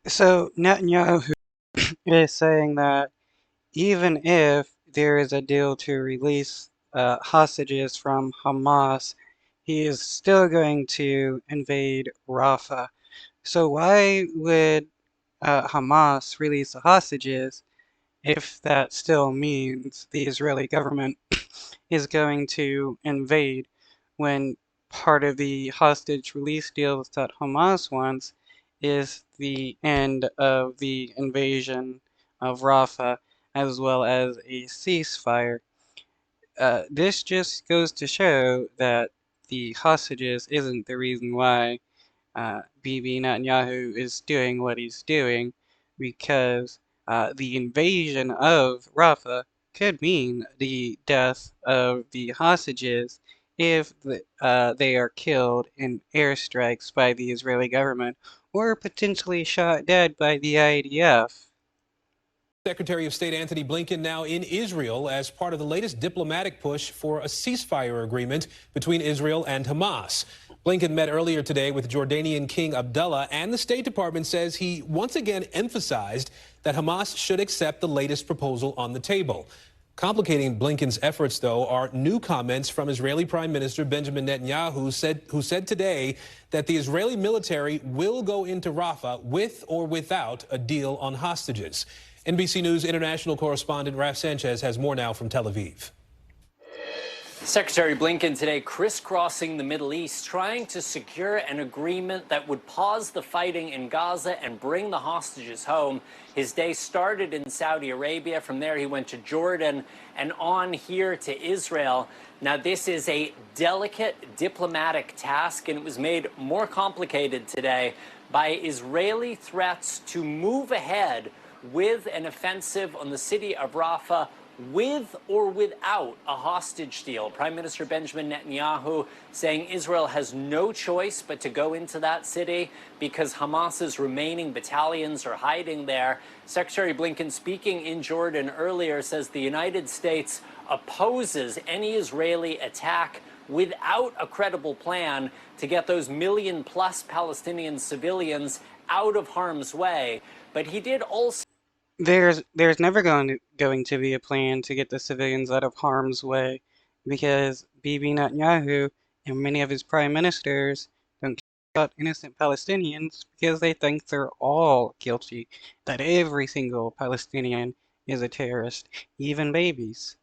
So Netanyahu is saying that even if there is a deal to release hostages from Hamas, he is still going to invade Rafah. So why would Hamas release the hostages if that still means the Israeli government is going to invade when part of the hostage release deals that Hamas wants is the end of the invasion of Rafah as well as a ceasefire? This just goes to show that the hostages isn't the reason why Bibi Netanyahu is doing what he's doing, because the invasion of Rafah could mean the death of the hostages if they are killed in airstrikes by the Israeli government or potentially shot dead by the IDF. Secretary of State Antony Blinken now in Israel as part of the latest diplomatic push for a ceasefire agreement between Israel and Hamas. Blinken met earlier today with Jordanian King Abdullah, and the State Department says he once again emphasized that Hamas should accept the latest proposal on the table. Complicating Blinken's efforts, though, are new comments from Israeli Prime Minister Benjamin Netanyahu, who said today that the Israeli military will go into Rafah with or without a deal on hostages. NBC News international correspondent Raf Sanchez has more now from Tel Aviv. Secretary Blinken today crisscrossing the Middle East, trying to secure an agreement that would pause the fighting in Gaza and bring the hostages home. His day started in Saudi Arabia. From there, he went to Jordan and on here to Israel. Now, this is a delicate diplomatic task, and it was made more complicated today by Israeli threats to move ahead with an offensive on the city of Rafah, with or without a hostage deal. Prime Minister Benjamin Netanyahu saying Israel has no choice but to go into that city because Hamas's remaining battalions are hiding there. Secretary Blinken, speaking in Jordan earlier, says the United States opposes any Israeli attack without a credible plan to get those million-plus Palestinian civilians out of harm's way. But he did also There's never going to be a plan to get the civilians out of harm's way because Bibi Netanyahu and many of his prime ministers don't care about innocent Palestinians because they think they're all guilty, that every single Palestinian is a terrorist, even babies.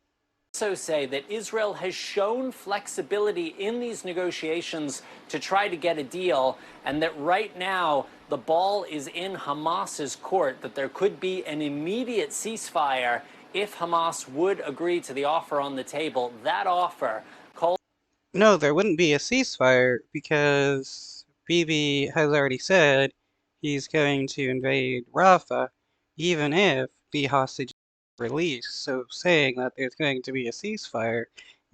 say that Israel has shown flexibility in these negotiations to try to get a deal, and that right now the ball is in Hamas's court, that there could be an immediate ceasefire if Hamas would agree to the offer on the table. That offer calls. No, there wouldn't be a ceasefire because Bibi has already said he's going to invade Rafah, even if the hostages are released. So saying that there's going to be a ceasefire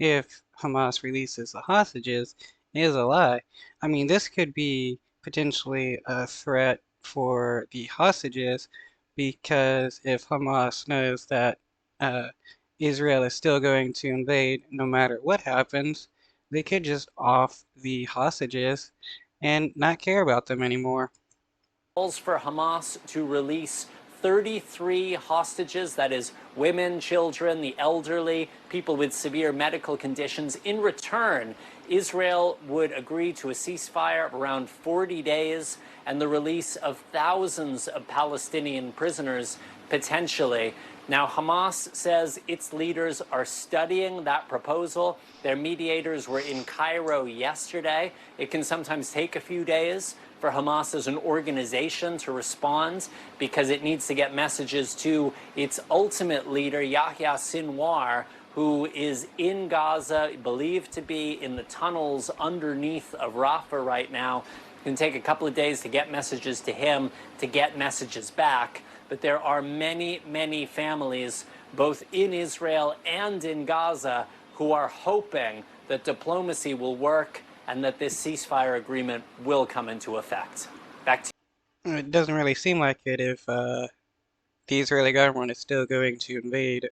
if Hamas releases the hostages is a lie. I mean, this could be potentially a threat for the hostages because if Hamas knows that uh, Israel is still going to invade no matter what happens, they could just off the hostages and not care about them anymore. Calls for Hamas to release 33 hostages, that is, women, children, the elderly, people with severe medical conditions. In return, Israel would agree to a ceasefire of around 40 days and the release of thousands of Palestinian prisoners, potentially. Now, Hamas says its leaders are studying that proposal. Their mediators were in Cairo yesterday. It can sometimes take a few days for Hamas as an organization to respond because it needs to get messages to its ultimate leader, Yahya Sinwar, who is in Gaza, believed to be in the tunnels underneath of Rafah right now. It can take a couple of days to get messages to him, to get messages back. But there are many, many families, both in Israel and in Gaza, who are hoping that diplomacy will work and that this ceasefire agreement will come into effect. Back to you. It doesn't really seem like it if the Israeli government is still going to invade